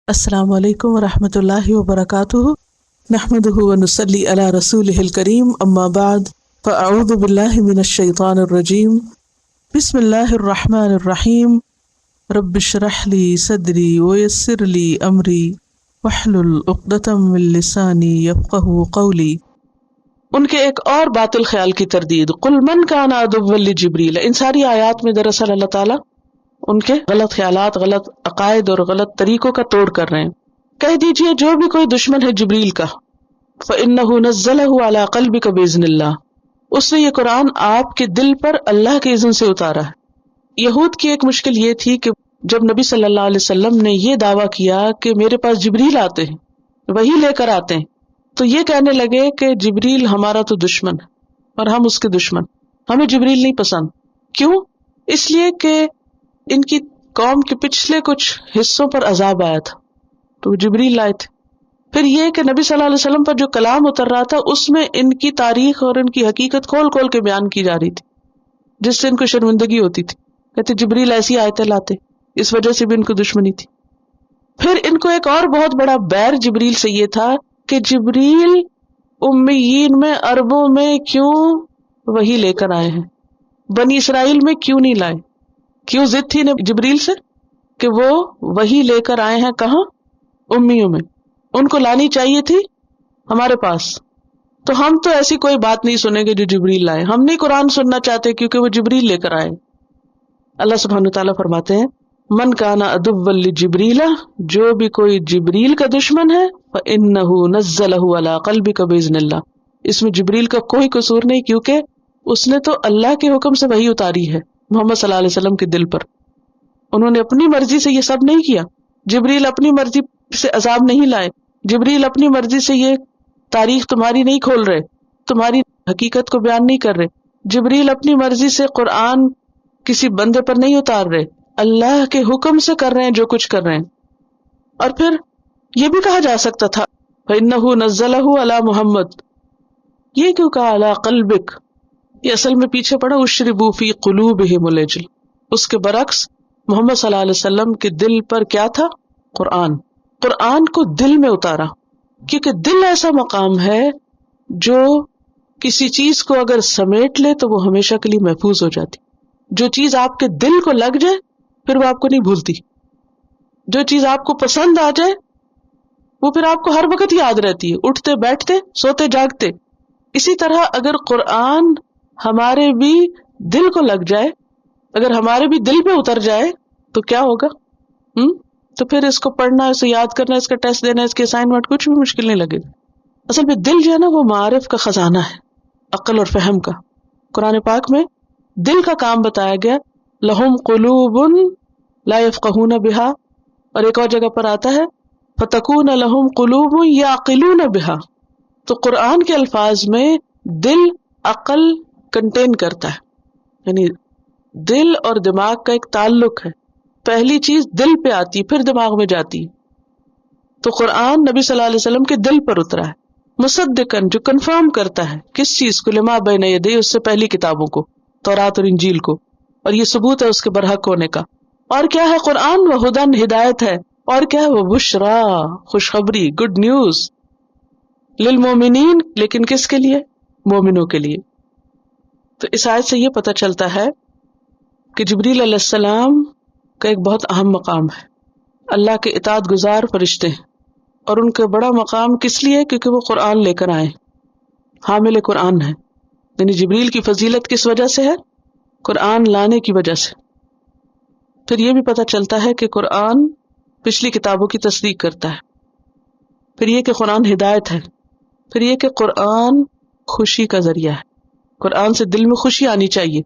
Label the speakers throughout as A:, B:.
A: السلام علیکم ورحمۃ اللہ وبرکاتہ، نحمدہ ونصلی علی رسولہ الکریم، اما بعد فاعوذ باللہ من الشیطان الرجیم، بسم اللہ الرحمن الرحیم، رب اشرح لی صدری ویسر لی امری واحلل عقدۃ من لسانی یفقہوا قولی۔ ان کے ایک اور باطل خیال کی تردید، قل من کان عدوا لجبریل، ان ساری آیات میں دراصل اللہ تعالیٰ ان کے غلط خیالات، غلط عقائد اور غلط طریقوں کا توڑ کر رہے ہیں۔ کہہ دیجئے جو بھی کوئی دشمن ہے جبریل کا، فَإِنَّهُ نَزَّلَهُ عَلَى قَلْبِكَ بِإِذْنِ اللَّهِ، اس نے یہ قرآن آپ کے دل پر اللہ کے اذن سے اتارا ہے۔ یہود کی ایک مشکل یہ تھی کہ جب نبی صلی اللہ علیہ وسلم نے یہ دعویٰ کیا کہ میرے پاس جبریل آتے ہیں، وہی لے کر آتے ہیں، تو یہ کہنے لگے کہ جبریل ہمارا تو دشمن ہے اور ہم اس کے دشمن، ہمیں جبریل نہیں پسند۔ کیوں؟ اس لیے کہ ان کی قوم کے پچھلے کچھ حصوں پر عذاب آیا تھا تو وہ جبریل لائے تھے۔ پھر یہ کہ نبی صلی اللہ علیہ وسلم پر جو کلام اتر رہا تھا اس میں ان کی تاریخ اور ان کی حقیقت کھول کھول کے بیان کی جا رہی تھی، جس سے ان کو شرمندگی ہوتی تھی، کہتے جبریل ایسی آیتیں لاتے، اس وجہ سے بھی ان کو دشمنی تھی۔ پھر ان کو ایک اور بہت بڑا بیر جبریل سے یہ تھا کہ جبریل امیین میں، عربوں میں کیوں وہی لے کر آئے ہیں، بنی اسرائیل میں کیوں نہیں لائے؟ کیوں ضد تھی جبریل سے کہ وہ وہی لے کر آئے ہیں کہاں؟ امیوں میں، ان کو لانی چاہیے تھی ہمارے پاس۔ تو ہم تو ایسی کوئی بات نہیں سنیں گے جو جبریل لائے، ہم نہیں قرآن سننا چاہتے کیونکہ وہ جبریل لے کر آئے۔ اللہ سبحانہ وتعالیٰ فرماتے ہیں من کان عدوا لجبریل، جو بھی کوئی جبریل کا دشمن ہے فإنہ نزلہ علی قلبک بإذن اللہ، اس میں جبریل کا کوئی قصور نہیں کیونکہ اس نے تو اللہ کے حکم سے وحی اتاری ہے محمد صلی اللہ علیہ وسلم کے دل پر۔ انہوں نے اپنی مرضی سے یہ سب نہیں کیا، جبریل اپنی مرضی سے عذاب نہیں لائے، جبریل اپنی مرضی سے یہ تاریخ تمہاری نہیں کھول رہے، تمہاری حقیقت کو بیان نہیں کر رہے، جبریل اپنی مرضی سے قرآن کسی بندے پر نہیں اتار رہے، اللہ کے حکم سے کر رہے ہیں جو کچھ کر رہے ہیں۔ اور پھر یہ بھی کہا جا سکتا تھا فَإِنَّهُ نَزَّلَهُ عَلَى محمد، یہ کیوں کہا عَلَى قَلْبِكَ؟ یہ اصل میں پیچھے پڑا اشربوا فی قلوبہم العجل، اس کے برعکس محمد صلی اللہ علیہ وسلم کے دل پر کیا تھا؟ قرآن کو دل میں اتارا، کیونکہ دل ایسا مقام ہے جو کسی چیز کو اگر سمیٹ لے تو وہ ہمیشہ کے لیے محفوظ ہو جاتی۔ جو چیز آپ کے دل کو لگ جائے پھر وہ آپ کو نہیں بھولتی، جو چیز آپ کو پسند آ جائے وہ پھر آپ کو ہر وقت یاد رہتی ہے، اٹھتے بیٹھتے سوتے جاگتے۔ اسی طرح اگر قرآن ہمارے بھی دل کو لگ جائے، اگر ہمارے بھی دل پہ اتر جائے تو کیا ہوگا؟ تو پھر اس کو پڑھنا، اسے یاد کرنا، اس کا ٹیسٹ دینا، اس کے اسائنمنٹ کچھ بھی مشکل نہیں لگے گا۔ اصل میں دل جو ہے نا وہ معارف کا خزانہ ہے، عقل اور فہم کا۔ قرآن پاک میں دل کا کام بتایا گیا، لہم قلوب لا یفقہون بہا، اور ایک اور جگہ پر آتا ہے فتکون لہم قلوب یعقلون بہا۔ تو قرآن کے الفاظ میں دل عقل کنٹین کرتا ہے، یعنی دل اور دماغ کا ایک تعلق ہے، پہلی چیز دل پہ آتی پھر دماغ میں جاتی۔ تو قرآن نبی صلی اللہ علیہ وسلم کے دل پر اترا ہے، مصدقاً، جو کنفرم کرتا ہے کس چیز کو؟ لما بین یدیہ، اس سے پہلی کتابوں کو، تورات اور انجیل کو، اور یہ ثبوت ہے اس کے برحق ہونے کا۔ اور کیا ہے قرآن؟ وہدن، ہدایت ہے، اور کیا ہے؟ وہ بشرا، خوشخبری، گڈ نیوز، للمومنین، لیکن کس کے لیے؟ مومنوں کے لیے۔ تو اس آیت سے یہ پتہ چلتا ہے کہ جبریل علیہ السلام کا ایک بہت اہم مقام ہے، اللہ کے اطاعت گزار فرشتے ہیں، اور ان کا بڑا مقام کس لیے؟ کیونکہ وہ قرآن لے کر آئے، حامل قرآن ہے۔ یعنی جبریل کی فضیلت کس وجہ سے ہے؟ قرآن لانے کی وجہ سے۔ پھر یہ بھی پتہ چلتا ہے کہ قرآن پچھلی کتابوں کی تصدیق کرتا ہے، پھر یہ کہ قرآن ہدایت ہے، پھر یہ کہ قرآن خوشی کا ذریعہ ہے۔ قرآن سے دل میں خوشی آنی چاہیے۔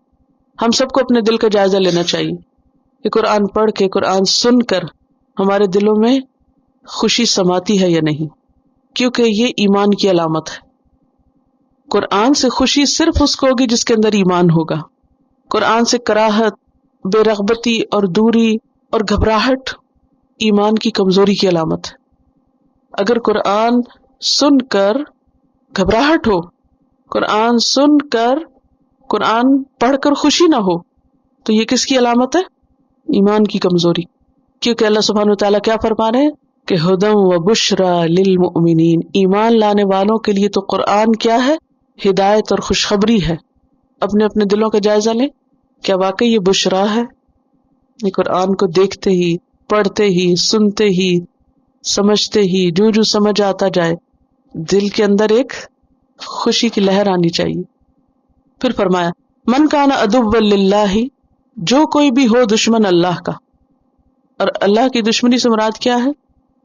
A: ہم سب کو اپنے دل کا جائزہ لینا چاہیے کہ قرآن پڑھ کے، قرآن سن کر ہمارے دلوں میں خوشی سماتی ہے یا نہیں، کیونکہ یہ ایمان کی علامت ہے۔ قرآن سے خوشی صرف اس کو ہوگی جس کے اندر ایمان ہوگا۔ قرآن سے کراہت، بے رغبتی اور دوری اور گھبراہٹ ایمان کی کمزوری کی علامت ہے۔ اگر قرآن سن کر گھبراہٹ ہو، قرآن سن کر، قرآن پڑھ کر خوشی نہ ہو، تو یہ کس کی علامت ہے؟ ایمان کی کمزوری۔ کیونکہ اللہ سبحانہ وتعالیٰ کیا فرما رہے ہیں؟ کہ ہدم و بشرا للمؤمنین، ایمان لانے والوں کے لیے تو قرآن کیا ہے؟ ہدایت اور خوشخبری ہے۔ اپنے اپنے دلوں کا جائزہ لیں، کیا واقعی یہ بشرا ہے؟ یہ قرآن کو دیکھتے ہی، پڑھتے ہی، سنتے ہی، سمجھتے ہی، جو سمجھ آتا جائے دل کے اندر ایک خوشی کی لہر آنی چاہیے۔ پھر فرمایا من کان عدوا للہ، جو کوئی بھی ہو دشمن اللہ کا، اور اللہ کی دشمنی سے مراد کیا ہے؟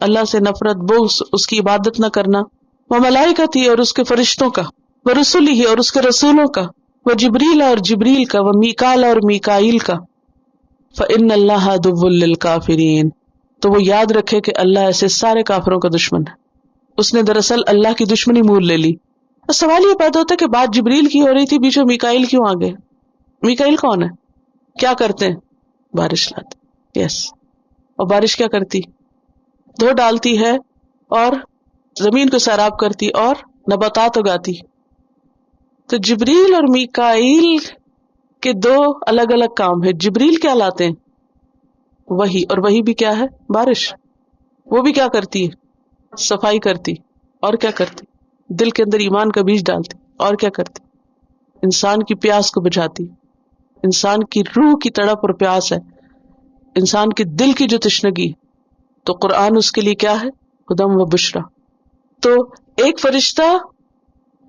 A: اللہ سے نفرت، بغض، اس کی عبادت نہ کرنا، وہ ملائکتی اور اس کے فرشتوں کا، وہ رسولہ اور اس کے رسولوں کا، وہ جبریل اور جبریل کا، وہ میکال اور میکائیل کا، فإن اللہ عدو للکافرین، تو وہ یاد رکھے کہ اللہ ایسے سارے کافروں کا دشمن ہے۔ اس نے دراصل اللہ کی دشمنی مول لے لی۔ اور سوال یہ پیدا ہوتا ہے کہ بات جبریل کی ہو رہی تھی، بیچ میں میکائیل کیوں آ گئے؟ میکائیل کون ہے؟ کیا کرتے ہیں؟ بارش لاتے، یس۔ اور بارش کیا کرتی؟ دھو ڈالتی ہے اور زمین کو سیراب کرتی اور نباتات اگاتی۔ تو جبریل اور میکائیل کے دو الگ الگ کام ہے۔ جبریل کیا لاتے ہیں؟ وحی، اور وحی بھی کیا ہے؟ بارش۔ وہ بھی کیا کرتی ہے؟ صفائی کرتی۔ اور کیا کرتی؟ دل کے اندر ایمان کا بیج ڈالتی۔ اور کیا کرتی؟ انسان کی پیاس کو بجھاتی۔ انسان کی روح کی تڑپ اور پیاس ہے، انسان کے دل کی جو تشنگی، تو قرآن اس کے لیے کیا ہے؟ ہدم و بشرا۔ تو ایک فرشتہ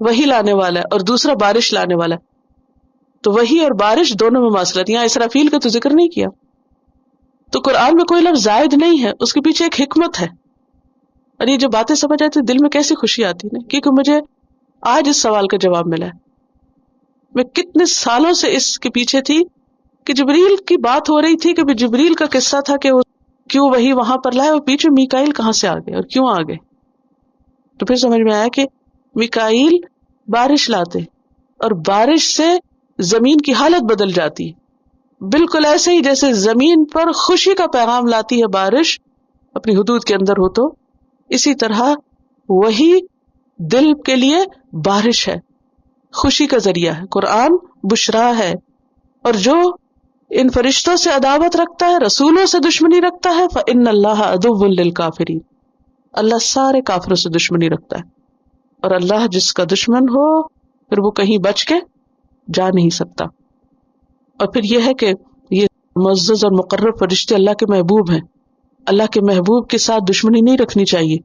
A: وحی لانے والا ہے اور دوسرا بارش لانے والا ہے، تو وحی اور بارش دونوں میں مواصلت۔ یہاں اسرافیل کا تو ذکر نہیں کیا۔ تو قرآن میں کوئی لفظ زائد نہیں ہے، اس کے پیچھے ایک حکمت ہے۔ اور یہ جو باتیں سمجھ آتی دل میں کیسی خوشی آتی ہے، کیونکہ مجھے آج اس سوال کا جواب ملا ہے۔ میں کتنے سالوں سے اس کے پیچھے تھی کہ جبریل کی بات ہو رہی تھی کہ جبریل کا قصہ تھا کہ وہ کیوں وہی وہاں پر لائے اور پیچھے میکائیل کہاں سے آ گئے اور کیوں آ گئے۔ تو پھر سمجھ میں آیا کہ میکائیل بارش لاتے اور بارش سے زمین کی حالت بدل جاتی، بالکل ایسے ہی جیسے زمین پر خوشی کا پیغام لاتی ہے بارش اپنی حدود کے اندر ہو، تو اسی طرح وہی دل کے لیے بارش ہے، خوشی کا ذریعہ ہے۔ قرآن بشرا ہے، اور جو ان فرشتوں سے عداوت رکھتا ہے، رسولوں سے دشمنی رکھتا ہے، فإن اللہ عدو للکافرین، اللہ سارے کافروں سے دشمنی رکھتا ہے۔ اور اللہ جس کا دشمن ہو پھر وہ کہیں بچ کے جا نہیں سکتا۔ اور پھر یہ ہے کہ یہ معزز اور مقرب فرشتے اللہ کے محبوب ہیں، اللہ کے محبوب کے ساتھ دشمنی نہیں رکھنی چاہیے،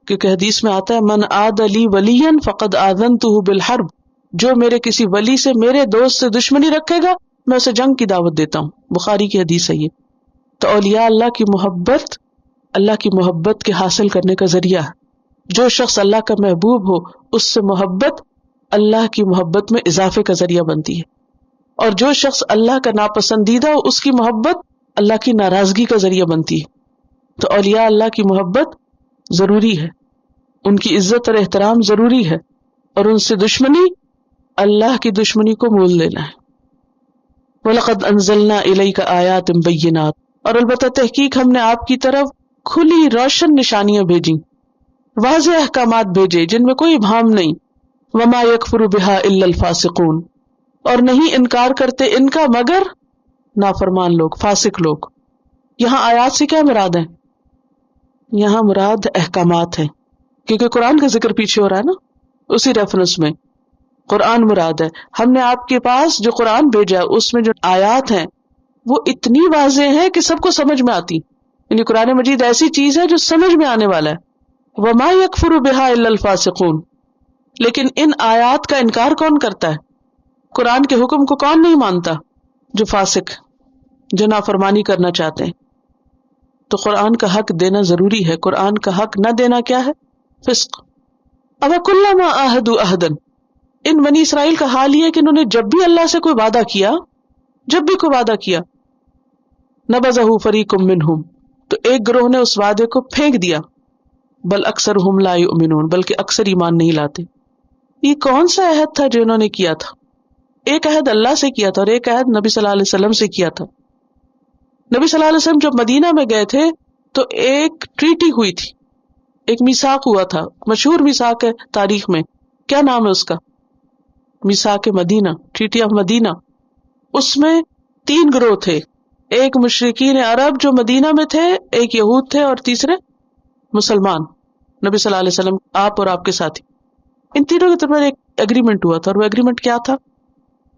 A: کیونکہ حدیث میں آتا ہے من عاد لی ولیا فقد آذنتہ بالحرب، جو میرے کسی ولی سے، میرے دوست سے دشمنی رکھے گا میں اسے جنگ کی دعوت دیتا ہوں۔ بخاری کی حدیث ہے یہ۔ تو اولیاء اللہ کی محبت اللہ کی محبت کے حاصل کرنے کا ذریعہ ہے۔ جو شخص اللہ کا محبوب ہو اس سے محبت اللہ کی محبت میں اضافے کا ذریعہ بنتی ہے، اور جو شخص اللہ کا ناپسندیدہ ہو اس کی محبت اللہ کی ناراضگی کا ذریعہ بنتی ہے۔ تو اولیاء اللہ کی محبت ضروری ہے، ان کی عزت اور احترام ضروری ہے، اور ان سے دشمنی اللہ کی دشمنی کو مول لینا ہے۔ وَلَقَدْ أَنزَلْنَا إِلَيْكَ آيَاتٍ بَيِّنَاتٍ، اور البتہ تحقیق ہم نے آپ کی طرف کھلی روشن نشانیاں بھیجی، واضح احکامات بھیجے جن میں کوئی ابہام نہیں۔ وَمَا يَكْفُرُ بِهَا إِلَّا الْفَاسِقُونَ، اور نہیں انکار کرتے ان کا مگر نافرمان لوگ، فاسق لوگ۔ یہاں آیات سے کیا مراد ہے؟ یہاں مراد احکامات ہیں، کیونکہ قرآن کا ذکر پیچھے ہو رہا ہے نا، اسی ریفرنس میں قرآن مراد ہے۔ ہم نے آپ کے پاس جو قرآن بھیجا اس میں جو آیات ہیں وہ اتنی واضح ہے کہ سب کو سمجھ میں آتی، یعنی قرآن مجید ایسی چیز ہے جو سمجھ میں آنے والا ہے۔ وَمَا يَكْفُرُ بِهَا إِلَّا الْفَاسِقُونَ، لیکن ان آیات کا انکار کون کرتا ہے؟ قرآن کے حکم کو کون نہیں مانتا؟ جو فاسق، جو نافرمانی کرنا چاہتے ہیں۔ تو قرآن کا حق دینا ضروری ہے، قرآن کا حق نہ دینا کیا ہے؟ فسق۔ أَوَكُلَّمَا عَاهَدُوا عَهْدًا، ان بنی اسرائیل کا حال یہ ہے کہ انہوں نے جب بھی اللہ سے کوئی وعدہ کیا، جب بھی کوئی وعدہ کیا، نَبَذَهُ فَرِيقٌ مِّنْهُمْ، تو ایک گروہ نے اس وعدے کو پھینک دیا، بل اکثرهم لا یؤمنون، بلکہ اکثر ایمان نہیں لاتے۔ یہ کون سا عہد تھا جو انہوں نے کیا تھا؟ ایک عہد اللہ سے کیا تھا اور ایک عہد نبی صلی اللہ علیہ وسلم سے کیا تھا۔ نبی صلی اللہ علیہ وسلم جب مدینہ میں گئے تھے تو ایک ٹریٹی ہوئی تھی، ایک میثاق ہوا تھا، مشہور میثاق ہے تاریخ میں۔ کیا نام ہے اس کا؟ میثاق مدینہ، ٹریٹی آف مدینہ۔ اس میں 3 گروہ تھے، ایک مشرکین عرب جو مدینہ میں تھے، ایک یہود تھے، اور تیسرے مسلمان، نبی صلی اللہ علیہ وسلم، آپ اور آپ کے ساتھی، ان تینوں کے درمیان ایک ایگریمنٹ ہوا تھا، اور وہ ایگریمنٹ کیا تھا؟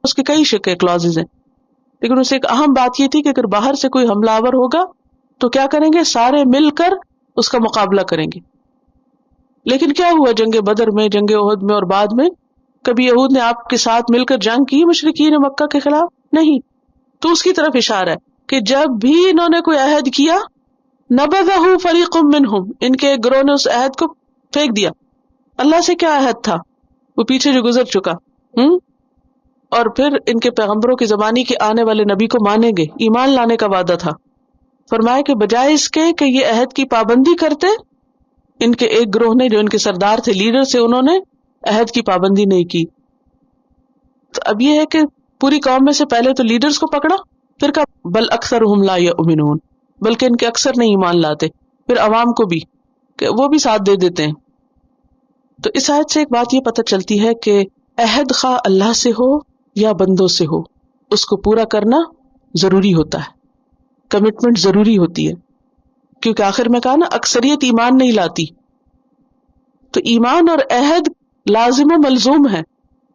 A: اس کے کئی شکے کلازز ہیں، لیکن اس سے ایک اہم بات یہ تھی کہ اگر باہر سے کوئی حملہ آور ہوگا تو کیا کریں گے؟ سارے مل کر اس کا مقابلہ کریں گے۔ لیکن کیا ہوا جنگ بدر میں، جنگ احد میں اور بعد میں؟ کبھی یہود نے آپ کے ساتھ مل کر جنگ کی مشرکین مکہ کے خلاف؟ نہیں۔ تو اس کی طرف اشارہ ہے کہ جب بھی انہوں نے کوئی عہد کیا، نبذہ فریق منہم، ان کے ایک گروہ نے اس عہد کو پھینک دیا۔ اللہ سے کیا عہد تھا؟ وہ پیچھے جو گزر چکا، اور پھر ان کے پیغمبروں کی زمانے کے آنے والے نبی کو مانیں گے، ایمان لانے کا وعدہ تھا۔ فرمایا کہ بجائے اس کے کہ یہ عہد کی پابندی کرتے، ان کے ایک گروہ نے جو ان کے سردار تھے، لیڈر سے، انہوں نے عہد کی پابندی نہیں کی۔ تو اب یہ ہے کہ پوری قوم میں سے پہلے تو لیڈرز کو پکڑا، پھر کہا بل اکثرہم لا یؤمنون، بلکہ ان کے اکثر نہیں ایمان لاتے، پھر عوام کو بھی کہ وہ بھی ساتھ دے دیتے ہیں۔ تو اس آیت سے ایک بات یہ پتہ چلتی ہے کہ عہد خواہ اللہ سے ہو یا بندوں سے ہو، اس کو پورا کرنا ضروری ہوتا ہے، کمٹمنٹ ضروری ہوتی ہے، کیونکہ آخر میں کہا نا اکثریت ایمان نہیں لاتی۔ تو ایمان اور عہد لازم و ملزوم ہے۔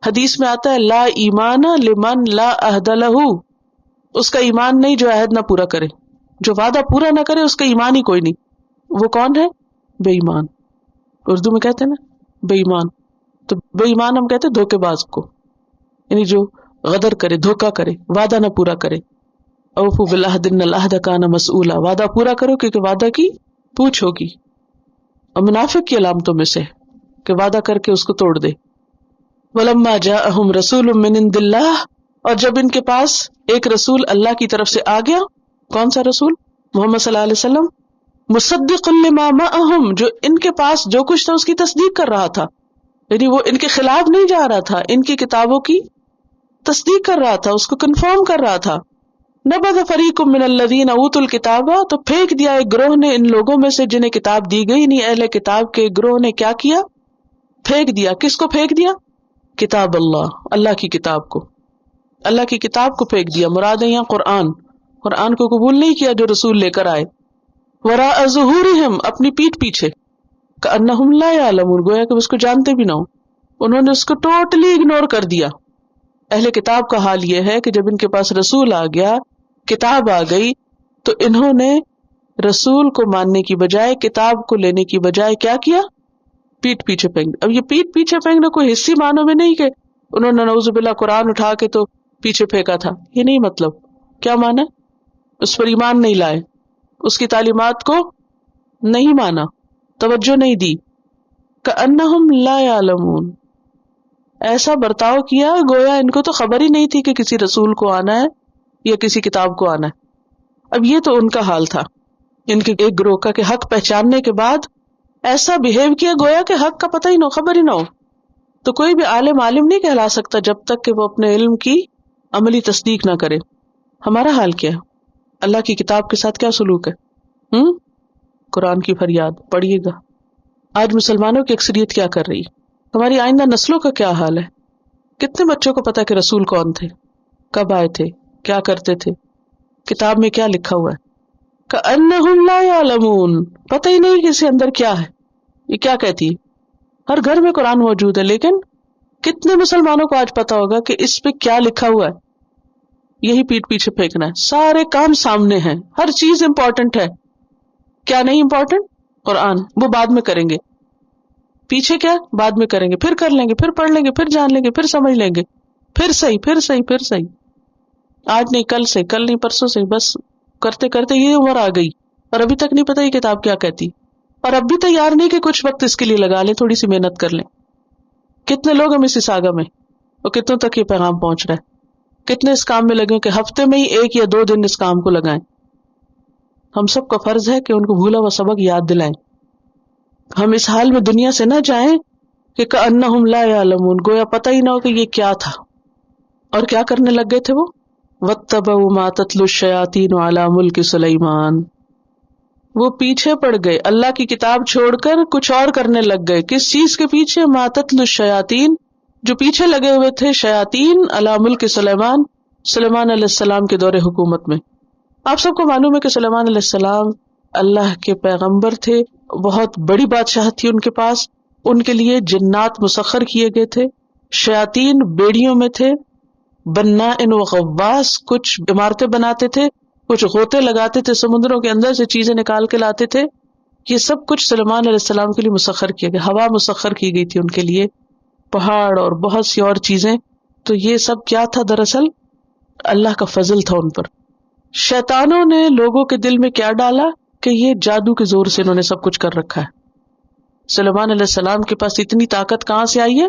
A: حدیث میں آتا ہے لا ایمان لمن لا عہد لہ، اس کا ایمان نہیں جو عہد نہ پورا کرے، جو وعدہ پورا نہ کرے اس کا ایمان ہی کوئی نہیں۔ وہ کون ہے؟ بے ایمان، اردو میں کہتے ہیں نا بے ایمان۔ تو بے ایمان ہم کہتے ہیں دھوکے باز کو، یعنی جو غدر کرے، دھوکا کرے، وعدہ نہ پورا کرے۔ اوفوا بالعہد ان العہد کان مسئولا، وعدہ پورا کرو کیونکہ وعدہ کی پوچھ ہوگی۔ اور منافق کی علامتوں میں سے کہ وعدہ کر کے اس کو توڑ دے۔ ولما جاءہم رسول من عند اللہ، اور جب ان کے پاس ایک رسول اللہ کی طرف سے آ گیا، کون سا رسول؟ محمد صلی اللہ علیہ وسلم، مصدق لما معہم، جو ان کے پاس جو کچھ تھا اس کی تصدیق کر رہا تھا، یعنی وہ ان کے خلاف نہیں جا رہا تھا، ان کی کتابوں کی تصدیق کر رہا تھا، اس کو کنفرم کر رہا تھا۔ نبذ فریق من الذین اوتوا الکتاب، تو پھینک دیا ایک گروہ نے ان لوگوں میں سے جنہیں کتاب دی گئی، یعنی اہل کتاب کے گروہ نے کیا کیا؟ پھینک دیا۔ کس کو پھینک دیا؟ کتاب اللہ، اللہ کی کتاب کو، اللہ کی کتاب کو پھینک دیا۔ مراد ہے یہاں قرآن، قرآن کو قبول نہیں کیا جو رسول لے کر آئے۔ وراء ظہورہم، اپنی پیٹھ پیچھے، کأنہم لا یعلمون، گویا کہ اس کو جانتے بھی نہ ہو، انہوں نے اس کو ٹوٹلی اگنور کر دیا۔ اہل کتاب کا حال یہ ہے کہ جب ان کے پاس رسول آ گیا، کتاب آ گئی، تو انہوں نے رسول کو ماننے کی بجائے، کتاب کو لینے کی بجائے کیا کیا؟ پیٹ پیچھے پھینک۔ اب یہ پیٹ پیچھے پھینکنا کوئی حصی معنوں میں نہیں کہ انہوں نے نعوذ باللہ قرآن اٹھا کے تو پیچھے پھینکا تھا، یہ نہیں مطلب۔ کیا مانا؟ اس پر ایمان نہیں لائے، اس کی تعلیمات کو نہیں مانا، توجہ نہیں دی۔ کأنہم لا یعلمون، ایسا برتاؤ کیا گویا ان کو تو خبر ہی نہیں تھی کہ کسی رسول کو آنا ہے یا کسی کتاب کو آنا ہے۔ اب یہ تو ان کا حال تھا، ان کے ایک گروہ کا، کہ حق پہچاننے کے بعد ایسا بہیو کیا گویا کہ حق کا پتہ ہی نہ ہو، خبر ہی نہ ہو۔ تو کوئی بھی عالم نہیں کہلا سکتا جب تک کہ وہ اپنے علم کی عملی تصدیق نہ کرے۔ ہمارا حال کیا ہے؟ اللہ کی کتاب کے ساتھ کیا سلوک ہے؟ قرآن کی فریاد پڑھیے گا۔ آج مسلمانوں کی اکثریت کیا کر رہی ہے؟ ہماری آئندہ نسلوں کا کیا حال ہے؟ کتنے بچوں کو پتا کہ رسول کون تھے، کب آئے تھے، کیا کرتے تھے، کتاب میں کیا لکھا ہوا ہے؟ کأنہم لا یعلمون، پتہ ہی نہیں کہ اس کے اندر کیا ہے، یہ کیا کہتی ہے۔ ہر گھر میں قرآن موجود ہے، لیکن کتنے مسلمانوں کو آج پتا ہوگا کہ اس پہ کیا لکھا ہوا ہے؟ یہی پیٹ پیچھے پھینکنا ہے۔ سارے کام سامنے ہیں، ہر چیز امپورٹنٹ ہے، کیا نہیں امپورٹنٹ؟ قرآن، وہ بعد میں کریں گے، پیچھے کیا بعد میں کریں گے، پھر کر لیں گے، پھر پڑھ لیں گے، پھر جان لیں گے، پھر سمجھ لیں گے، پھر صحیح، پھر صحیح، پھر صحیح، آج نہیں کل سے، کل نہیں پرسوں سے، بس کرتے کرتے یہ عمر آ گئی اور ابھی تک نہیں پتا یہ کتاب کیا کہتی، اور اب بھی تیار نہیں کہ کچھ وقت اس کے لیے لگا لیں، تھوڑی سی محنت کر لیں۔ کتنے لوگ ہم اس ساگا میں، اور کتنوں تک یہ پیغام پہنچ رہا ہے، کتنے اس کام میں لگے کہ ہفتے میں ہی 1 یا 2 دن اس کام کو لگائیں۔ ہم سب کا فرض ہے کہ ان کو بھولا ہوا سبق یاد دلائیں۔ ہم اس حال میں دنیا سے نہ جائیں کہ کأنہم لا یعلمون، گویا پتہ ہی نہ ہو کہ یہ کیا تھا۔ اور کیا کرنے لگ گئے تھے وہ؟ واتبعوا ما تتلو الشیاطین علی ملک سلیمان، وہ پیچھے پڑ گئے، اللہ کی کتاب چھوڑ کر کچھ اور کرنے لگ گئے۔ کس چیز کے پیچھے؟ ما تتلو الشیاطین، جو پیچھے لگے ہوئے تھے شیاطین، علی ملک سلیمان، سلیمان علیہ السلام کے دور حکومت میں۔ آپ سب کو معلوم ہے کہ سلیمان علیہ السلام اللہ کے پیغمبر تھے، بہت بڑی بادشاہت تھی ان کے پاس، ان کے لیے جنات مسخر کیے گئے تھے، شیاطین بیڑیوں میں تھے، بناء و غواص کچھ عمارتیں بناتے تھے، کچھ غوطے لگاتے تھے، سمندروں کے اندر سے چیزیں نکال کے لاتے تھے. یہ سب کچھ سلیمان علیہ السلام کے لیے مسخر کیا گیا. ہوا مسخر کی گئی تھی ان کے لیے، پہاڑ اور بہت سی اور چیزیں. تو یہ سب کیا تھا؟ دراصل اللہ کا فضل تھا ان پر. شیطانوں نے لوگوں کے دل میں کیا ڈالا کہ یہ جادو کے زور سے انہوں نے سب کچھ کر رکھا ہے. سلیمان علیہ السلام کے پاس اتنی طاقت کہاں سے آئی ہے؟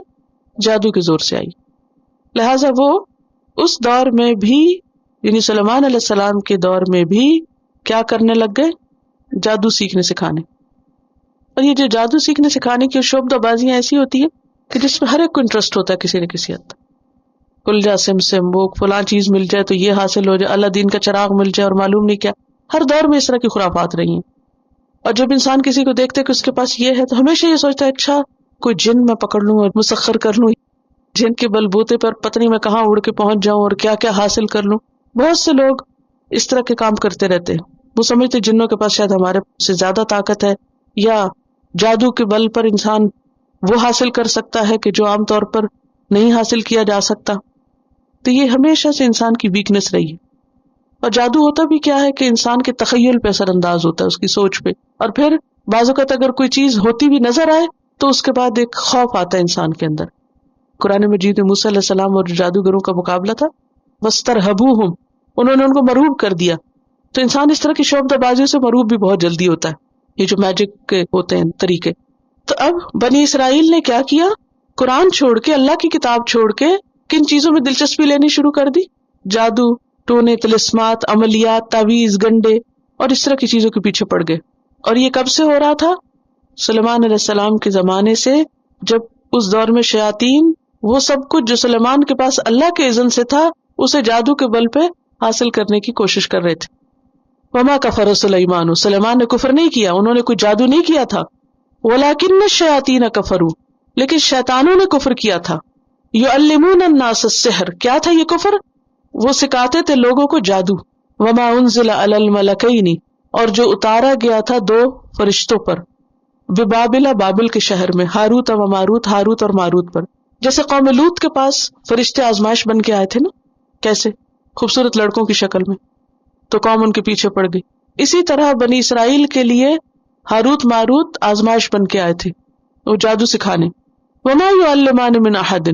A: جادو کے زور سے آئی. لہٰذا وہ اس دور میں بھی، یعنی سلیمان علیہ السلام کے دور میں بھی کیا کرنے لگ گئے؟ جادو سیکھنے سکھانے. اور یہ جو جادو سیکھنے سکھانے کی شعبدہ بازیاں ایسی ہوتی ہیں کہ جس میں ہر ایک کو انٹرسٹ ہوتا ہے کسی نہ کسی حد تک. کل جا سم وہ فلاں چیز مل جائے تو یہ حاصل ہو جائے، اللہ دین کا چراغ مل جائے، اور معلوم نہیں کیا. ہر دور میں اس طرح کی خرافات رہی ہیں. اور جب انسان کسی کو دیکھتے کہ اس کے پاس یہ ہے تو ہمیشہ یہ سوچتا ہے اچھا کوئی جن میں پکڑ لوں اور مسخر کر لوں، جن کے بلبوتے پر پتہ نہیں میں کہاں اڑ کے پہنچ جاؤں اور کیا کیا حاصل کر لوں. بہت سے لوگ اس طرح کے کام کرتے رہتے ہیں. وہ سمجھتے جنوں کے پاس شاید ہمارے سے زیادہ طاقت ہے، یا جادو کے بل پر انسان وہ حاصل کر سکتا ہے کہ جو عام طور پر نہیں حاصل کیا جا سکتا. تو یہ ہمیشہ سے انسان کی ویکنس رہی ہے. اور جادو ہوتا بھی کیا ہے کہ انسان کے تخیل پہ اثر انداز ہوتا ہے، اس کی سوچ پہ. اور پھر بعض اوقات اگر کوئی چیز ہوتی بھی نظر آئے تو اس کے بعد ایک خوف آتا ہے انسان کے اندر. قرآن مجید میں موسیٰ علیہ السلام اور جادوگروں کا مقابلہ تھا. وَاسْتَرْهَبُوهُمْ، انہوں نے ان کو مرعوب کر دیا. تو انسان اس طرح کی شعبدہ بازیوں سے مرعوب بھی بہت جلدی ہوتا ہے، یہ جو میجک کے ہوتے ہیں طریقے. تو اب بنی اسرائیل نے کیا کیا؟ قرآن چھوڑ کے، اللہ کی کتاب چھوڑ کے کن چیزوں میں دلچسپی لینی شروع کر دی؟ جادو، ٹونے، طلسمات، عملیات، تعویذ، گنڈے اور اس طرح کی چیزوں کے پیچھے پڑ گئے. اور یہ کب سے ہو رہا تھا؟ سلیمان علیہ السلام کے زمانے سے، جب اس دور میں شیاطین وہ سب کچھ جو سلیمان کے پاس اللہ کے اذن سے تھا اسے جادو کے بل پہ حاصل کرنے کی کوشش کر رہے تھے. وما کفر سلیمان، سلیمان نے کفر نہیں کیا، انہوں نے کوئی جادو نہیں کیا تھا. ولکن الشیاطین کفروا، لیکن شیطانوں نے کفر کیا تھا. یعلمون الناس السحر، کیا تھا یہ کفر؟ وہ سکھاتے تھے لوگوں کو جادو. وما انزل علی الملکین، اور جو اتارا گیا تھا دو فرشتوں پر، ببابل، بابل کے شہر میں، ہاروت و ماروت، ہاروت اور ماروت پر. جیسے قوم لوط کے پاس فرشتے آزمائش بن کے آئے تھے نا، کیسے خوبصورت لڑکوں کی شکل میں، تو قوم ان کے پیچھے پڑ گئی. اسی طرح بنی اسرائیل کے لیے ہاروت ماروت آزمائش بن کے آئے تھے، وہ جادو سکھانے. وما یعلمان من احد،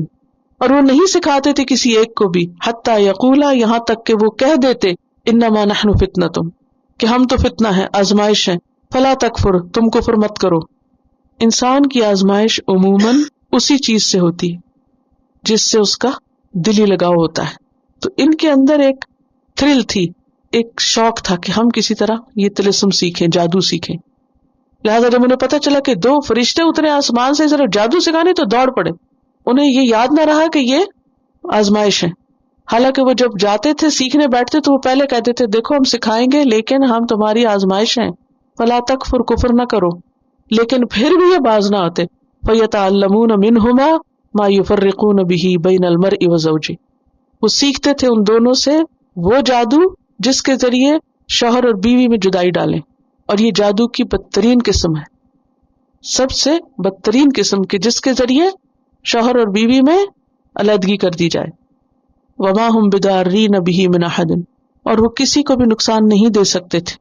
A: اور وہ نہیں سکھاتے تھے کسی ایک کو بھی، حتی یقولا، یہاں تک کہ وہ کہہ دیتے، انما نحن فتنۃ، کہ ہم تو فتنہ ہے، آزمائش ہے. فلا تکفر، تم کفر مت کرو. انسان کی آزمائش عموماً اسی چیز سے ہوتی ہے جس سے اس کا دلی لگاؤ ہوتا ہے. تو ان کے اندر ایک تھرل تھی، ایک شوق تھا کہ ہم کسی طرح یہ طلسم سیکھیں، جادو سیکھیں. لہٰذا جب انہیں پتہ چلا کہ دو فرشتے اترے آسمان سے صرف جادو سکھانے تو دوڑ پڑے. انہیں یہ یاد نہ رہا کہ یہ آزمائش ہے. حالانکہ وہ جب جاتے تھے سیکھنے بیٹھتے تو وہ پہلے کہتے تھے دیکھو ہم سکھائیں گے لیکن ہم تمہاری آزمائش ہیں، فلا تکفر، کفر نہ کرو. لیکن پھر بھی یہ باز نہ آتے. فَيَتَعَلَّمُونَ مِنْهُمَا مَا يُفَرِّقُونَ بِهِ بَيْنَ الْمَرْءِ وَزَوْجِهِ، وہ سیکھتے تھے ان دونوں سے وہ جادو جس کے ذریعے شوہر اور بیوی میں جدائی ڈالیں. اور یہ جادو کی بدترین قسم ہے، سب سے بدترین قسم کی، جس کے ذریعے شوہر اور بیوی میں علیحدگی کر دی جائے. وما هم بضارین به من احد، اور وہ کسی کو بھی نقصان نہیں دے سکتے تھے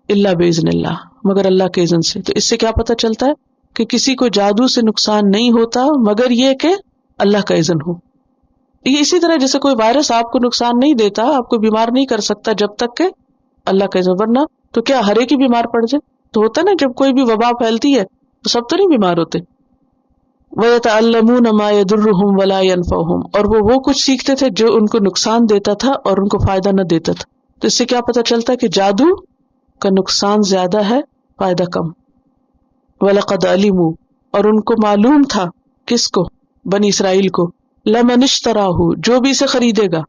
A: الا باذن اللہ، مگر اللہ کے اذن سے. تو اس سے کیا پتہ چلتا ہے کہ کسی کو جادو سے نقصان نہیں ہوتا مگر یہ کہ اللہ کا اذن ہو. یہ اسی طرح جیسے کوئی وائرس آپ کو نقصان نہیں دیتا، آپ کو بیمار نہیں کر سکتا جب تک کہ اللہ کا اذن، ورنہ تو کیا ہر ایک ہی بیمار پڑ جائے؟ تو ہوتا نا جب کوئی بھی وبا پھیلتی ہے تو سب تو نہیں بیمار ہوتے. وَيَتَعَلَّمُونَ مَا يَضُرُّهُمْ وَلَا يَنْفَعُهُمْ، اور وہ کچھ سیکھتے تھے جو ان کو نقصان دیتا تھا اور ان کو فائدہ نہ دیتا تھا. تو اس سے کیا پتہ چلتا ہے کہ جادو کا نقصان زیادہ ہے، فائدہ کم. وَلَقَدْ عَلِمُوا، اور ان کو معلوم تھا، کس کو؟ بنی اسرائیل کو. لَمَنِ اشْتَرَاهُ، جو بھی اسے خریدے گا،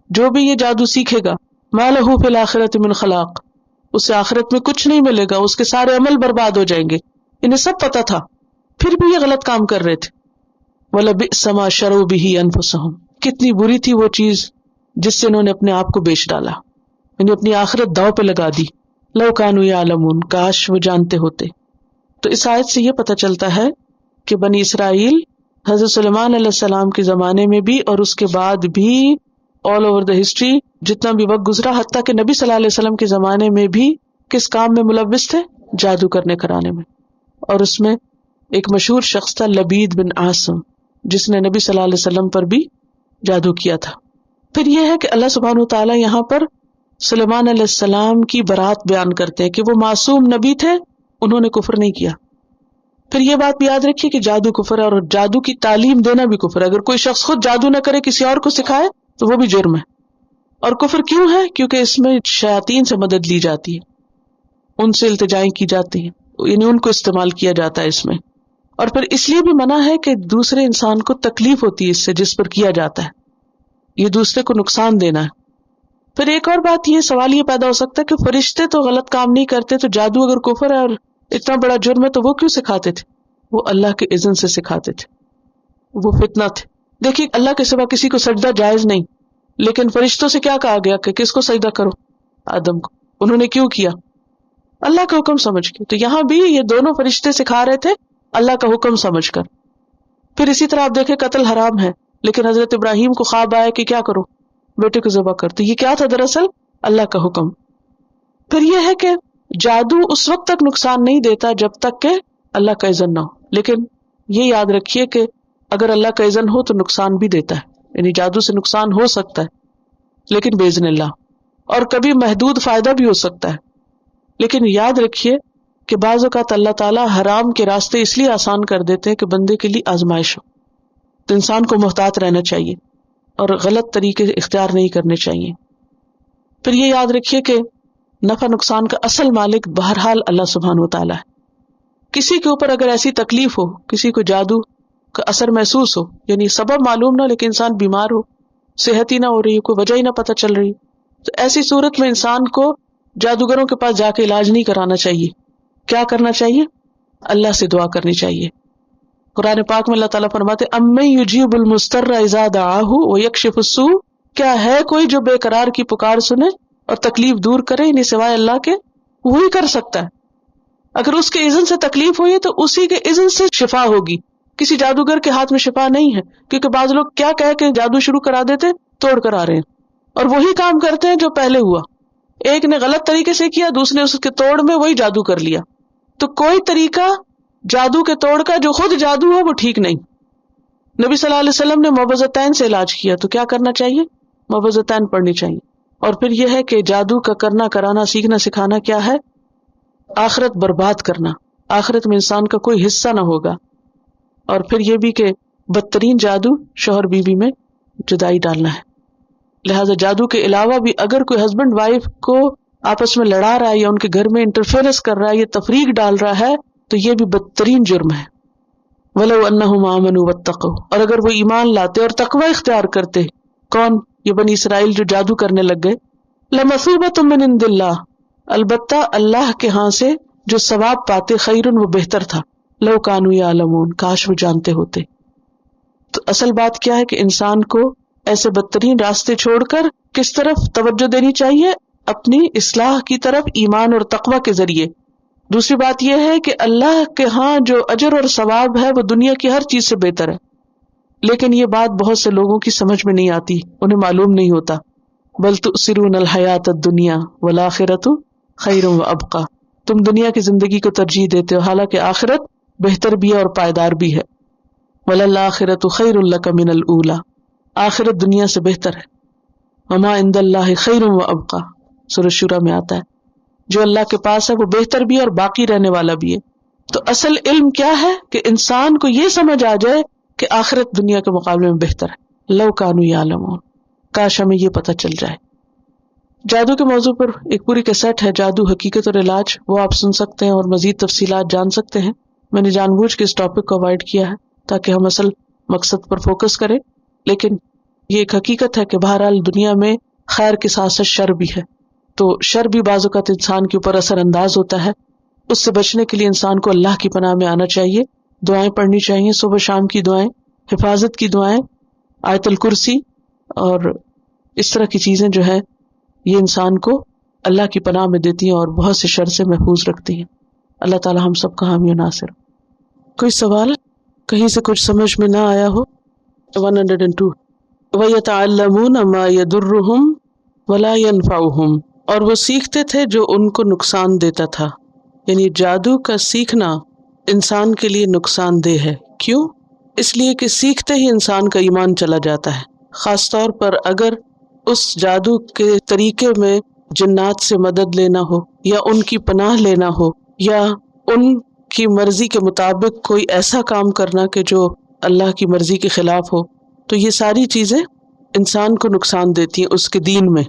A: جو بھی یہ جادو سیکھے گا، مَا لَهُ فِي الْآخِرَةِ مِنْ خَلَاقٍ، اسے آخرت میں کچھ نہیں ملے گا، اس کے سارے عمل برباد ہو جائیں گے. انہیں سب پتا تھا، پھر بھی یہ غلط کام کر رہے تھے. وَلَبِئْسَ مَا شَرَوْا بِهِ أَنفُسَهُمْ، کتنی بری تھی وہ چیز جس سے انہوں نے اپنے آپ کو بیچ ڈالا، یعنی اپنی آخرت داؤ پہ لگا دی. لو کانوا یعلمون، کاش وہ جانتے ہوتے۔ تو اس آیت سے یہ پتہ چلتا ہے کہ بنی اسرائیل حضرت سلیمان علیہ السلام کے زمانے میں بھی اور اس کے بعد بھی آل اوور دا ہسٹری جتنا بھی وقت گزرا، حتیٰ کہ نبی صلی اللہ علیہ وسلم کے زمانے میں بھی کس کام میں ملوث تھے؟ جادو کرنے کرانے میں۔ اور اس میں ایک مشہور شخص تھا لبید بن عاصم، جس نے نبی صلی اللہ علیہ وسلم پر بھی جادو کیا تھا۔ پھر یہ ہے کہ اللہ سبحانہ وتعالیٰ یہاں پر سلیمان علیہ السلام کی برات بیان کرتے ہیں کہ وہ معصوم نبی تھے، انہوں نے کفر نہیں کیا۔ پھر یہ بات بھی یاد رکھیے کہ جادو کفر ہے، اور جادو کی تعلیم دینا بھی کفر ہے۔ اگر کوئی شخص خود جادو نہ کرے، کسی اور کو سکھائے، تو وہ بھی جرم ہے۔ اور کفر کیوں ہے؟ کیونکہ اس میں شیاطین سے مدد لی جاتی ہے، ان سے التجائیں کی جاتی ہیں، یعنی ان کو استعمال کیا جاتا ہے اس میں۔ اور پھر اس لیے بھی منع ہے کہ دوسرے انسان کو تکلیف ہوتی ہے اس سے جس پر کیا جاتا ہے، یہ دوسرے کو نقصان دینا ہے۔ پھر ایک اور بات یہ سوال یہ پیدا ہو سکتا ہے کہ فرشتے تو غلط کام نہیں کرتے، تو جادو اگر کفر ہے اور اتنا بڑا جرم ہے تو وہ کیوں سکھاتے تھے؟ وہ اللہ کے اذن سے سکھاتے تھے، وہ فتنہ تھے۔ دیکھیے اللہ کے سوا کسی کو سجدہ جائز نہیں، لیکن فرشتوں سے کیا کہا گیا کہ کس کو سجدہ کرو؟ آدم کو۔ انہوں نے کیوں کیا؟ اللہ کا حکم سمجھ کے۔ تو یہاں بھی یہ دونوں فرشتے سکھا رہے تھے اللہ کا حکم سمجھ کر۔ پھر اسی طرح آپ دیکھیں قتل حرام ہے، لیکن حضرت ابراہیم کو خواب آیا کہ کیا کرو؟ بیٹے کو ذبح کر۔ تو یہ کیا تھا دراصل؟ اللہ کا حکم۔ پھر یہ ہے کہ جادو اس وقت تک نقصان نہیں دیتا جب تک کہ اللہ کا اذن نہ ہو، لیکن یہ یاد رکھیے کہ اگر اللہ کا اذن ہو تو نقصان بھی دیتا ہے، یعنی جادو سے نقصان ہو سکتا ہے لیکن باذن اللہ، اور کبھی محدود فائدہ بھی ہو سکتا ہے۔ لیکن یاد رکھیے کہ بعض اوقات اللہ تعالیٰ حرام کے راستے اس لیے آسان کر دیتے ہیں کہ بندے کے لیے آزمائش ہو، تو انسان کو محتاط رہنا چاہیے اور غلط طریقے اختیار نہیں کرنے چاہیے۔ پھر یہ یاد رکھیے کہ نفع نقصان کا اصل مالک بہرحال اللہ سبحانہ وتعالیٰ ہے۔ کسی کے اوپر اگر ایسی تکلیف ہو، کسی کو جادو کا اثر محسوس ہو، یعنی سبب معلوم نہ ہو لیکن انسان بیمار ہو، صحت ہی نہ ہو رہی، کوئی وجہ ہی نہ پتہ چل رہی، تو ایسی صورت میں انسان کو جادوگروں کے پاس جا کے علاج نہیں کرانا چاہیے۔ کیا کرنا چاہیے؟ اللہ سے دعا کرنی چاہیے۔ قرآن پاک میں اللہ تعالیٰ فرماتے اَمَّن يُجِيبُ الْمُضْطَرَّ إِذَا دَعَاهُ وَيَكْشِفُ السُّوءَ، کیا ہے کوئی جو بے قرار کی پکار سنے اور تکلیف دور کرے؟ یعنی سوائے اللہ کے وہی کر سکتا ہے۔ اگر اس کے اذن سے تکلیف ہوئی تو اسی کے اذن سے شفا ہوگی، کسی جادوگر کے ہاتھ میں شفا نہیں ہے، کیونکہ بعض لوگ کیا کہہ کے جادو شروع کرا دیتے، توڑ کر آ رہے ہیں، اور وہی کام کرتے ہیں جو پہلے ہوا۔ ایک نے غلط طریقے سے کیا، دوسرے اس کے توڑ میں وہی جادو کر لیا۔ تو کوئی طریقہ جادو کے توڑ کا جو خود جادو ہو وہ ٹھیک نہیں۔ نبی صلی اللہ علیہ وسلم نے موعظتین سے علاج کیا، تو کیا کرنا چاہیے؟ موعظتین پڑھنی چاہیے۔ اور پھر یہ ہے کہ جادو کا کرنا کرانا سیکھنا سکھانا کیا ہے؟ آخرت برباد کرنا، آخرت میں انسان کا کوئی حصہ نہ ہوگا۔ اور پھر یہ بھی کہ بدترین جادو شوہر بیوی میں جدائی ڈالنا ہے۔ لہذا جادو کے علاوہ بھی اگر کوئی ہسبینڈ وائف کو آپس میں لڑا رہا ہے یا ان کے گھر میں انٹرفیئرنس کر رہا ہے یا تفریق ڈال رہا ہے تو یہ بھی بدترین جرم ہے۔ وَلَوْ أَنَّهُمْ آمَنُوا وَاتَّقَوْا، اور اگر وہ ایمان لاتے اور تقوی اختیار کرتے، کون؟ یہ بنی اسرائیل جو جادو کرنے لگ گئے، لَمَثُوبَةٌ مِّنْ عِندِ اللَّهِ، البتہ اللہ کے ہاں سے جو ثواب پاتے، خیرٌ، وہ بہتر تھا، لَوْ كَانُوا يَعْلَمُونَ، کاش وہ جانتے ہوتے۔ تو اصل بات کیا ہے کہ انسان کو ایسے بدترین راستے چھوڑ کر کس طرف توجہ دینی چاہیے؟ اپنی اصلاح کی طرف، ایمان اور تقوی کے ذریعے۔ دوسری بات یہ ہے کہ اللہ کے ہاں جو اجر اور ثواب ہے وہ دنیا کی ہر چیز سے بہتر ہے، لیکن یہ بات بہت سے لوگوں کی سمجھ میں نہیں آتی، انہیں معلوم نہیں ہوتا۔ بل تؤثرون الحیات الدنیا والآخرۃ خیر وابقی، تم دنیا کی زندگی کو ترجیح دیتے ہو حالانکہ آخرت بہتر بھی ہے اور پائیدار بھی ہے۔ وللآخرۃ خیر لک من الاولی، آخرت دنیا سے بہتر ہے۔ وما عند اللہ خیر وابقی، سورۃ شورى میں آتا ہے جو اللہ کے پاس ہے وہ بہتر بھی ہے اور باقی رہنے والا بھی ہے۔ تو اصل علم کیا ہے کہ انسان کو یہ سمجھ آ جائے کہ آخرت دنیا کے مقابلے میں بہتر ہے۔ لو کانوا یعلمون، کاش ہمیں یہ پتہ چل جائے۔ جادو کے موضوع پر ایک پوری کیسٹ ہے، جادو حقیقت اور علاج، وہ آپ سن سکتے ہیں اور مزید تفصیلات جان سکتے ہیں۔ میں نے جان بوجھ کے اس ٹاپک کو اوائڈ کیا ہے تاکہ ہم اصل مقصد پر فوکس کریں، لیکن یہ ایک حقیقت ہے کہ بہرحال دنیا میں خیر کے ساتھ ساتھ شر بھی ہے، تو شر بھی بعض اوقات انسان کے اوپر اثر انداز ہوتا ہے۔ اس سے بچنے کے لیے انسان کو اللہ کی پناہ میں آنا چاہیے، دعائیں پڑھنی چاہیے، صبح شام کی دعائیں، حفاظت کی دعائیں، آیت الکرسی اور اس طرح کی چیزیں جو ہے یہ انسان کو اللہ کی پناہ میں دیتی ہیں اور بہت سے شر سے محفوظ رکھتی ہیں۔ اللہ تعالی ہم سب کا حامی و ناصر۔ کوئی سوال کہیں سے کچھ سمجھ میں نہ آیا ہو؟ 102 وَيَتَعَلَّمُونَ مَا يَضُرُّهُمْ وَلَا يَنفَعُهُمْ، اور وہ سیکھتے تھے جو ان کو نقصان دیتا تھا، یعنی جادو کا سیکھنا انسان کے لیے نقصان دہ ہے۔ کیوں؟ اس لیے کہ سیکھتے ہی انسان کا ایمان چلا جاتا ہے، خاص طور پر اگر اس جادو کے طریقے میں جنات سے مدد لینا ہو یا ان کی پناہ لینا ہو یا ان کی مرضی کے مطابق کوئی ایسا کام کرنا کہ جو اللہ کی مرضی کے خلاف ہو، تو یہ ساری چیزیں انسان کو نقصان دیتی ہیں اس کے دین میں۔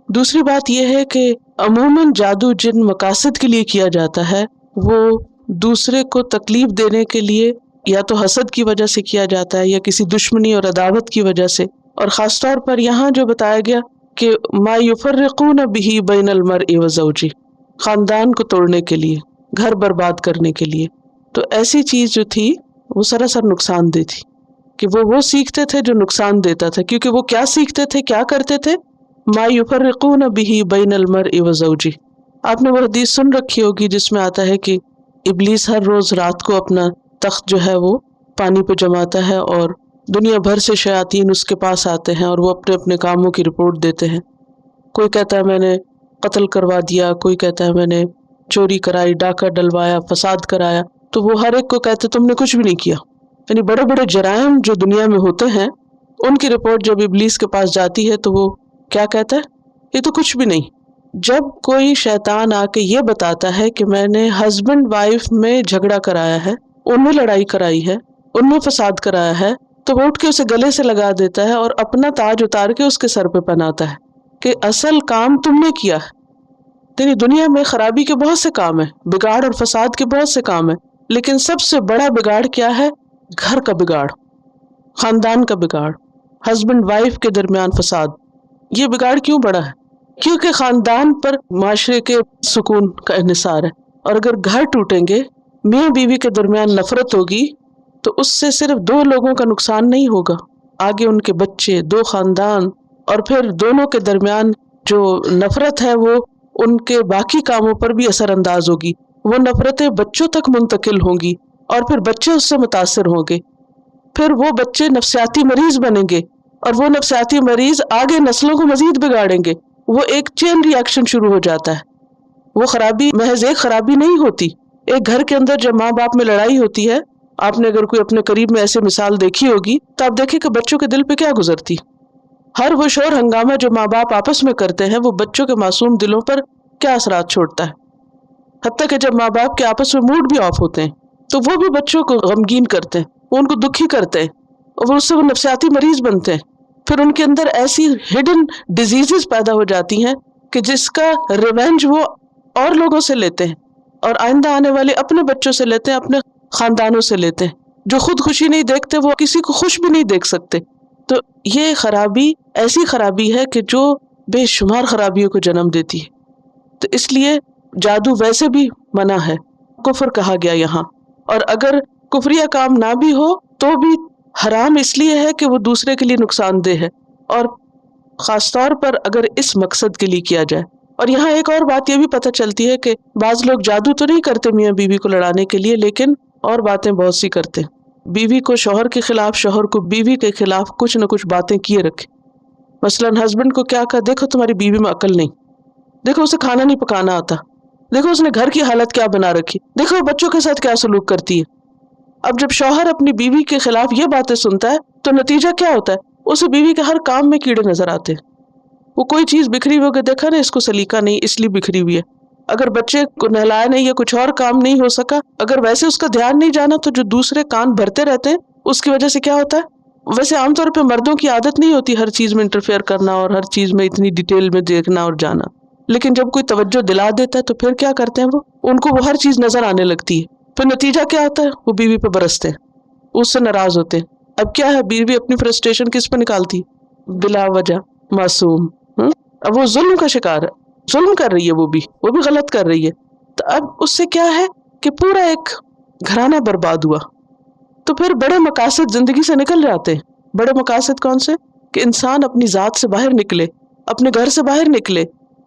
A: دوسری بات یہ ہے کہ عموماً جادو جن مقاصد کے لیے کیا جاتا ہے وہ دوسرے کو تکلیف دینے کے لیے یا تو حسد کی وجہ سے کیا جاتا ہے یا کسی دشمنی اور عداوت کی وجہ سے، اور خاص طور پر یہاں جو بتایا گیا کہ ما یفرقون بہ بین المرء وزوجہ، خاندان کو توڑنے کے لیے، گھر برباد کرنے کے لیے، تو ایسی چیز جو تھی وہ سراسر نقصان دہ تھی، کہ وہ سیکھتے تھے جو نقصان دیتا تھا، کیونکہ وہ کیا سیکھتے تھے، کیا کرتے تھے؟ ما یفرقون بہ بین المرء وزوجہ۔ آپ نے وہ حدیث سن رکھی ہوگی جس میں آتا ہے کہ ابلیس ہر روز رات کو اپنا تخت جو ہے وہ پانی پہ جماتا ہے اور دنیا بھر سے شیاطین اس کے پاس آتے ہیں اور وہ اپنے اپنے کاموں کی رپورٹ دیتے ہیں۔ کوئی کہتا ہے میں نے قتل کروا دیا، کوئی کہتا ہے میں نے چوری کرائی، ڈاکہ ڈلوایا، فساد کرایا، تو وہ ہر ایک کو کہتے تم نے کچھ بھی نہیں کیا۔ یعنی بڑے بڑے جرائم جو دنیا میں ہوتے ہیں ان کی رپورٹ جب ابلیس کے پاس جاتی ہے تو وہ کیا کہتا ہے؟ یہ تو کچھ بھی نہیں۔ جب کوئی شیطان آ کے یہ بتاتا ہے کہ میں نے ہسبینڈ وائف میں جھگڑا کرایا ہے، ان میں لڑائی کرائی ہے، ان میں فساد کرایا ہے، تو وہ اٹھ کے اسے گلے سے لگا دیتا ہے اور اپنا تاج اتار کے اس کے سر پہ پہناتا ہے کہ اصل کام تم نے کیا ہے۔ یعنی دنیا میں خرابی کے بہت سے کام ہیں، بگاڑ اور فساد کے بہت سے کام ہیں، لیکن سب سے بڑا بگاڑ کیا ہے؟ گھر کا بگاڑ، خاندان کا بگاڑ، ہسبینڈ وائف کے درمیان فساد۔ یہ بگاڑ کیوں بڑا ہے؟ کیونکہ خاندان پر معاشرے کے سکون کا انحصار ہے، اور اگر گھر ٹوٹیں گے، میاں بیوی کے درمیان نفرت ہوگی، تو اس سے صرف دو لوگوں کا نقصان نہیں ہوگا، آگے ان کے بچے، دو خاندان، اور پھر دونوں کے درمیان جو نفرت ہے وہ ان کے باقی کاموں پر بھی اثر انداز ہوگی، وہ نفرتیں بچوں تک منتقل ہوں گی اور پھر بچے اس سے متاثر ہوں گے، پھر وہ بچے نفسیاتی مریض بنیں گے اور وہ نفسیاتی مریض آگے نسلوں کو مزید بگاڑیں گے۔ وہ ایک چین ری ایکشن شروع ہو جاتا ہے۔ وہ خرابی محض ایک خرابی نہیں ہوتی۔ ایک گھر کے اندر جب ماں باپ میں لڑائی ہوتی ہے، آپ نے اگر کوئی اپنے قریب میں ایسے مثال دیکھی ہوگی تو آپ دیکھیں کہ بچوں کے دل پہ کیا گزرتی۔ ہر وہ شور ہنگامہ جو ماں باپ آپس میں کرتے ہیں وہ بچوں کے معصوم دلوں پر کیا اثرات چھوڑتا ہے۔ حتیٰ کہ جب ماں باپ کے آپس میں موڈ بھی آف ہوتے ہیں تو وہ بھی بچوں کو غمگین کرتے ہیں، وہ ان کو دکھی کرتے ہیں اور اس سے وہ نفسیاتی مریض بنتے ہیں۔ پھر ان کے اندر ایسی ہڈن ڈیزیزز پیدا ہو جاتی ہیں کہ جس کا ریونج وہ اور لوگوں سے لیتے ہیں اور آئندہ آنے والے اپنے بچوں سے لیتے ہیں، اپنے خاندانوں سے لیتے ہیں۔ جو خود خوشی نہیں دیکھتے وہ کسی کو خوش بھی نہیں دیکھ سکتے۔ تو یہ خرابی ایسی خرابی ہے کہ جو بے شمار خرابیوں کو جنم دیتی ہے۔ تو اس لیے جادو ویسے بھی منع ہے، کفر کہا گیا یہاں، اور اگر کفریہ کام نہ بھی ہو تو بھی حرام اس لیے ہے کہ وہ دوسرے کے لیے نقصان دہ ہے، اور خاص طور پر اگر اس مقصد کے لیے کیا جائے۔ اور یہاں ایک اور بات یہ بھی پتہ چلتی ہے کہ بعض لوگ جادو تو نہیں کرتے میاں بیوی کو لڑانے کے لیے، لیکن اور باتیں بہت سی کرتے ہیں۔ بیوی کو شوہر کے خلاف، شوہر کو بیوی کے خلاف کچھ نہ کچھ باتیں کیے رکھے۔ مثلاً ہسبینڈ کو کیا کہا، دیکھو تمہاری بیوی میں عقل نہیں، دیکھو اسے کھانا نہیں پکانا آتا، دیکھو اس نے گھر کی حالت کیا بنا رکھی، دیکھو بچوں کے ساتھ کیا سلوک کرتی ہے۔ اب جب شوہر اپنی بیوی کے خلاف یہ باتیں سنتا ہے تو نتیجہ کیا ہوتا ہے؟ اسے بیوی کے ہر کام میں کیڑے نظر آتے ہیں۔ وہ کوئی چیز بکھری ہوئی کہ دیکھا نا اس کو سلیقہ نہیں، اس لیے بکھری ہوئی ہے۔ اگر بچے کو نہلایا نہیں یا کچھ اور کام نہیں ہو سکا، اگر ویسے اس کا دھیان نہیں جانا تو جو دوسرے کان بھرتے رہتے ہیں اس کی وجہ سے کیا ہوتا ہے؟ ویسے عام طور پہ مردوں کی عادت نہیں ہوتی ہر چیز میں انٹرفیئر کرنا اور ہر چیز میں اتنی ڈیٹیل میں دیکھنا اور جانا، لیکن جب کوئی توجہ دلا دیتا ہے تو پھر کیا کرتے ہیں وہ ان کو وہ ہر چیز نظر آنے لگتی ہے۔ پھر نتیجہ کیا ہوتا ہے؟ وہ بیوی پہ برستے ہیں، اس سے ناراض ہوتے ہیں۔ اب کیا ہے، بیوی اپنی فرسٹریشن کس پہ نکالتی؟ بلا وجہ معصوم۔ اب وہ ظلم کا شکار ہے، ظلم کر رہی ہے، وہ بھی غلط کر رہی ہے۔ تو اب اس سے کیا ہے کہ پورا ایک گھرانہ برباد ہوا۔ تو پھر بڑے مقاصد زندگی سے نکل جاتے ہیں۔ بڑے مقاصد کون سے؟ کہ انسان اپنی ذات سے باہر نکلے، اپنے گھر سے باہر نکلے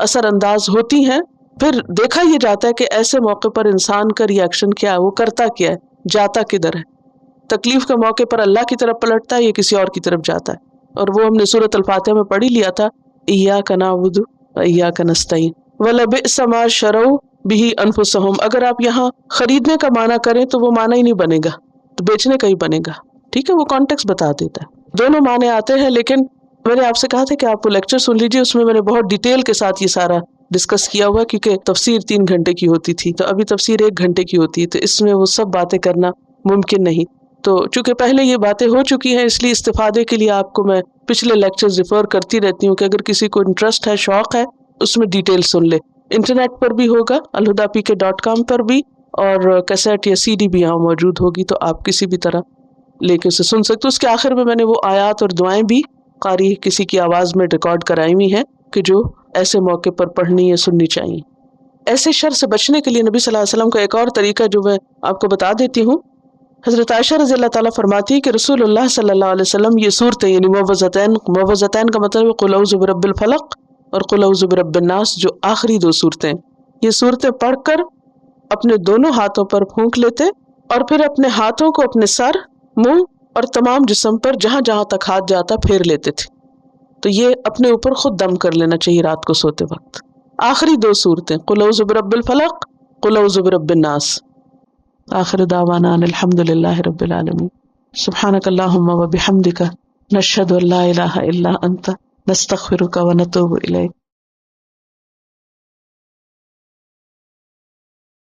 A: اثر انداز ہوتی ہیں، پھر دیکھا یہ جاتا ہے کہ ایسے موقع پر انسان کا ری ایکشن کیا ہے، وہ کرتا کیا ہے، جاتا کدھر ہے، تکلیف کے موقع پر اللہ کی طرف پلٹتا ہے یا کسی اور کی طرف جاتا ہے. اور وہ ہم نے سورۃ الفاتحہ میں پڑھ ہی لیا تھا، ایاک نعبد و ایاک نستعین وَلَبِئْسَ مَا شَرَوْا بِهِ أَنفُسَهُمْ. اگر آپ یہاں خریدنے کا معنی کریں تو وہ معنی ہی نہیں بنے گا، تو بیچنے کا ہی بنے گا. ٹھیک ہے، وہ کانٹیکس بتا دیتا ہے. دونوں معنی آتے ہیں، لیکن میں نے آپ سے کہا تھا کہ آپ وہ لیکچر سن لیجیے، اس میں میں نے بہت ڈیٹیل کے ساتھ یہ سارا ڈسکس کیا ہوا، کیونکہ تفسیر 3 گھنٹے کی ہوتی تھی، تو ابھی تفسیر 1 گھنٹے کی ہوتی ہے، تو اس میں وہ سب باتیں کرنا ممکن نہیں. تو چونکہ پہلے یہ باتیں ہو چکی ہیں، اس لیے استفادے کے لیے آپ کو میں پچھلے لیکچر ریفر کرتی رہتی ہوں کہ اگر کسی کو انٹرسٹ ہے، شوق ہے، اس میں ڈیٹیل سن لے. انٹرنیٹ پر بھی ہوگا، alhuda.pk.com پر بھی، اور کیسٹ یا CD بھی یہاں موجود ہوگی، تو آپ کسی بھی طرح لے کے اسے سن سکتے. اس کے آخر میں نے وہ آیات اور دعائیں بھی قاری کسی کی آواز میں ریکارڈ کرائی ہوئی ہیں کہ جو ایسے موقع پر پڑھنی یا سننی چاہیے. ایسے شر سے بچنے کے لیے نبی صلی اللہ علیہ وسلم کا ایک اور طریقہ جو میں آپ کو بتا دیتی ہوں. حضرت عائشہ رضی اللہ تعالیٰ فرماتی ہے کہ رسول اللہ صلی اللہ علیہ وسلم یہ صورتیں، یعنی معوذتین کا مطلب قل اعوذ برب الفلق اور قل اعوذ برب الناس، جو آخری 2 صورتیں، یہ صورتیں پڑھ کر اپنے دونوں ہاتھوں پر پھونک لیتے اور پھر اپنے ہاتھوں کو اپنے سر، منہ اور تمام جسم پر جہاں جہاں تک ہاتھ جاتا پھیر لیتے تھے. تو یہ اپنے اوپر خود دم کر لینا چاہیے رات کو سوتے وقت. آخری 2 صورتیں قل اعوذ برب الفلق، قل اعوذ برب الناس. آخر دعوانا ان الحمد للہ رب العالمین. سبحانک اللہم و بحمدک، نشہد ان لا الہ الا انت، نستغفرک و نتوب الیک.